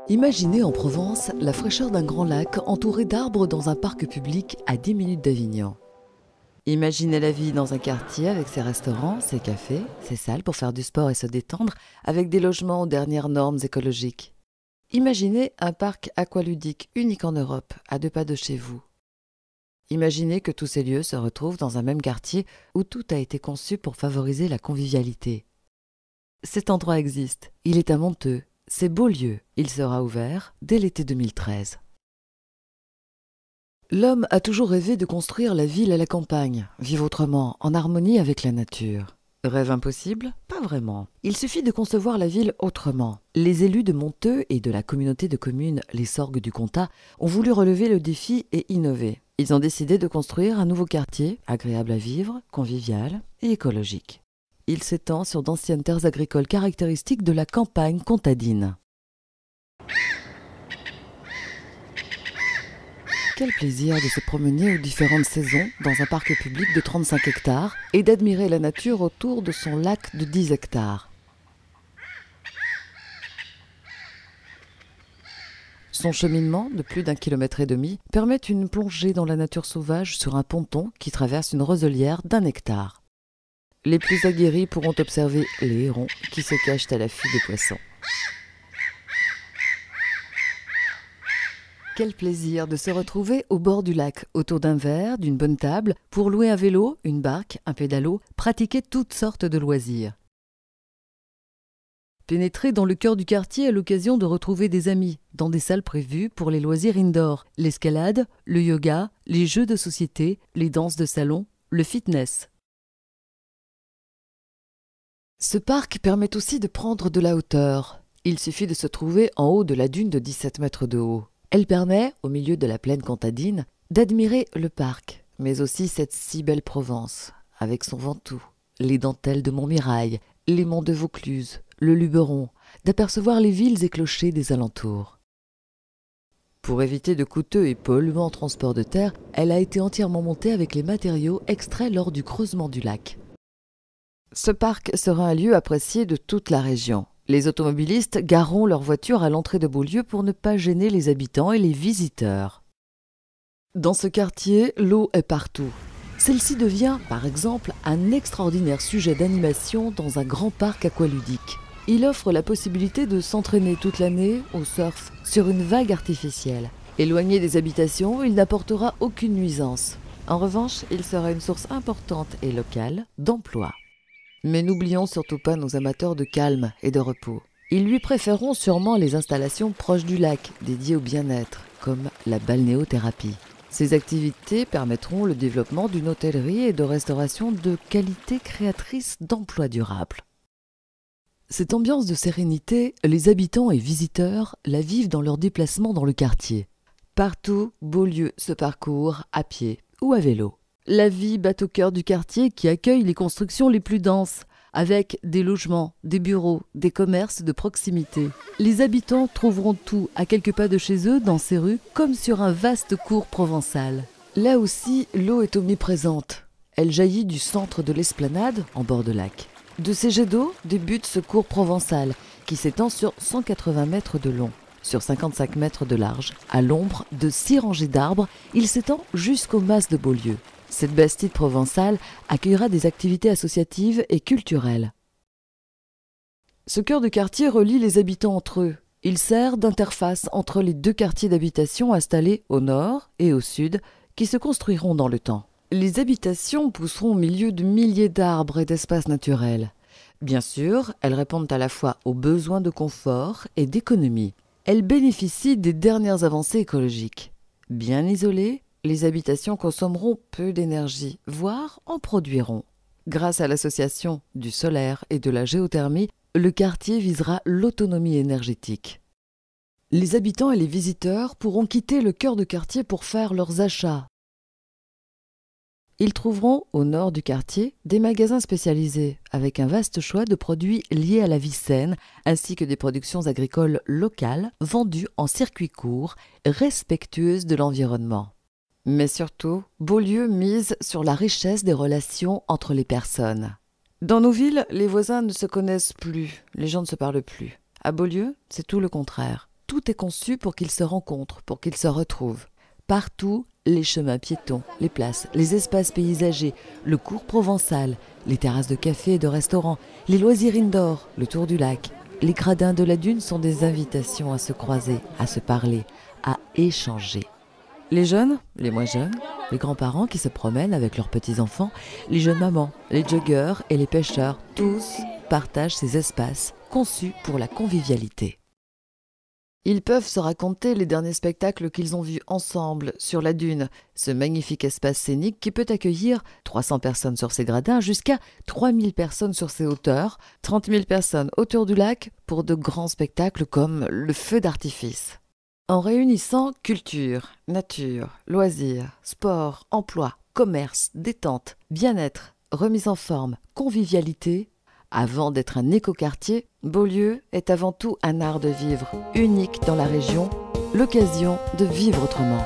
Imaginez en Provence la fraîcheur d'un grand lac entouré d'arbres dans un parc public à 10 minutes d'Avignon. Imaginez la vie dans un quartier avec ses restaurants, ses cafés, ses salles pour faire du sport et se détendre, avec des logements aux dernières normes écologiques. Imaginez un parc aqualudique unique en Europe, à 2 pas de chez vous. Imaginez que tous ces lieux se retrouvent dans un même quartier où tout a été conçu pour favoriser la convivialité. Cet endroit existe, il est à Monteux, c'est Beaulieu, il sera ouvert dès l'été 2013. L'homme a toujours rêvé de construire la ville à la campagne, vivre autrement, en harmonie avec la nature. Rêve impossible? Pas vraiment. Il suffit de concevoir la ville autrement. Les élus de Monteux et de la communauté de communes Les Sorgues du Comtat ont voulu relever le défi et innover. Ils ont décidé de construire un nouveau quartier, agréable à vivre, convivial et écologique. Il s'étend sur d'anciennes terres agricoles caractéristiques de la campagne comtadine. Quel plaisir de se promener aux différentes saisons dans un parc public de 35 hectares et d'admirer la nature autour de son lac de 10 hectares. Son cheminement de plus d'1,5 km permet une plongée dans la nature sauvage sur un ponton qui traverse une roselière d'1 hectare. Les plus aguerris pourront observer les hérons qui se cachent à l'affût des poissons. Quel plaisir de se retrouver au bord du lac, autour d'un verre, d'une bonne table, pour louer un vélo, une barque, un pédalo, pratiquer toutes sortes de loisirs. Pénétrer dans le cœur du quartier à l'occasion de retrouver des amis, dans des salles prévues pour les loisirs indoor, l'escalade, le yoga, les jeux de société, les danses de salon, le fitness. Ce parc permet aussi de prendre de la hauteur. Il suffit de se trouver en haut de la dune de 17 mètres de haut. Elle permet, au milieu de la plaine comtadine, d'admirer le parc, mais aussi cette si belle Provence, avec son Ventoux, les dentelles de Montmirail, les monts de Vaucluse, le Luberon, d'apercevoir les villes et clochers des alentours. Pour éviter de coûteux et polluants transports de terre, elle a été entièrement montée avec les matériaux extraits lors du creusement du lac. Ce parc sera un lieu apprécié de toute la région. Les automobilistes gareront leurs voitures à l'entrée de Beaulieu pour ne pas gêner les habitants et les visiteurs. Dans ce quartier, l'eau est partout. Celle-ci devient, par exemple, un extraordinaire sujet d'animation dans un grand parc aqualudique. Il offre la possibilité de s'entraîner toute l'année au surf sur une vague artificielle. Éloigné des habitations, il n'apportera aucune nuisance. En revanche, il sera une source importante et locale d'emploi. Mais n'oublions surtout pas nos amateurs de calme et de repos. Ils lui préféreront sûrement les installations proches du lac, dédiées au bien-être, comme la balnéothérapie. Ces activités permettront le développement d'une hôtellerie et de restauration de qualité créatrice d'emplois durables. Cette ambiance de sérénité, les habitants et visiteurs la vivent dans leurs déplacements dans le quartier. Partout, Beaulieu se parcourt à pied ou à vélo. La vie bat au cœur du quartier qui accueille les constructions les plus denses, avec des logements, des bureaux, des commerces de proximité. Les habitants trouveront tout à quelques pas de chez eux dans ces rues, comme sur un vaste cours provençal. Là aussi, l'eau est omniprésente. Elle jaillit du centre de l'esplanade, en bord de lac. De ces jets d'eau débute ce cours provençal, qui s'étend sur 180 mètres de long. Sur 55 mètres de large, à l'ombre de 6 rangées d'arbres, il s'étend jusqu'au mas de Beaulieu. Cette bastide provençale accueillera des activités associatives et culturelles. Ce cœur de quartier relie les habitants entre eux. Il sert d'interface entre les 2 quartiers d'habitation installés au nord et au sud qui se construiront dans le temps. Les habitations pousseront au milieu de milliers d'arbres et d'espaces naturels. Bien sûr, elles répondent à la fois aux besoins de confort et d'économie. Elles bénéficient des dernières avancées écologiques. Bien isolées, les habitations consommeront peu d'énergie, voire en produiront. Grâce à l'association du solaire et de la géothermie, le quartier visera l'autonomie énergétique. Les habitants et les visiteurs pourront quitter le cœur de quartier pour faire leurs achats. Ils trouveront au nord du quartier des magasins spécialisés avec un vaste choix de produits liés à la vie saine ainsi que des productions agricoles locales vendues en circuit court, respectueuses de l'environnement. Mais surtout, Beaulieu mise sur la richesse des relations entre les personnes. Dans nos villes, les voisins ne se connaissent plus, les gens ne se parlent plus. À Beaulieu, c'est tout le contraire. Tout est conçu pour qu'ils se rencontrent, pour qu'ils se retrouvent. Partout, les chemins piétons, les places, les espaces paysagers, le cours provençal, les terrasses de café et de restaurants, les loisirs indoor, le tour du lac. Les gradins de la dune sont des invitations à se croiser, à se parler, à échanger. Les jeunes, les moins jeunes, les grands-parents qui se promènent avec leurs petits-enfants, les jeunes mamans, les joggeurs et les pêcheurs, tous partagent ces espaces conçus pour la convivialité. Ils peuvent se raconter les derniers spectacles qu'ils ont vus ensemble sur la dune, ce magnifique espace scénique qui peut accueillir 300 personnes sur ses gradins jusqu'à 3000 personnes sur ses hauteurs, 30 000 personnes autour du lac pour de grands spectacles comme le feu d'artifice. En réunissant culture, nature, loisirs, sport, emploi, commerce, détente, bien-être, remise en forme, convivialité, avant d'être un écoquartier, Beaulieu est avant tout un art de vivre, unique dans la région, l'occasion de vivre autrement.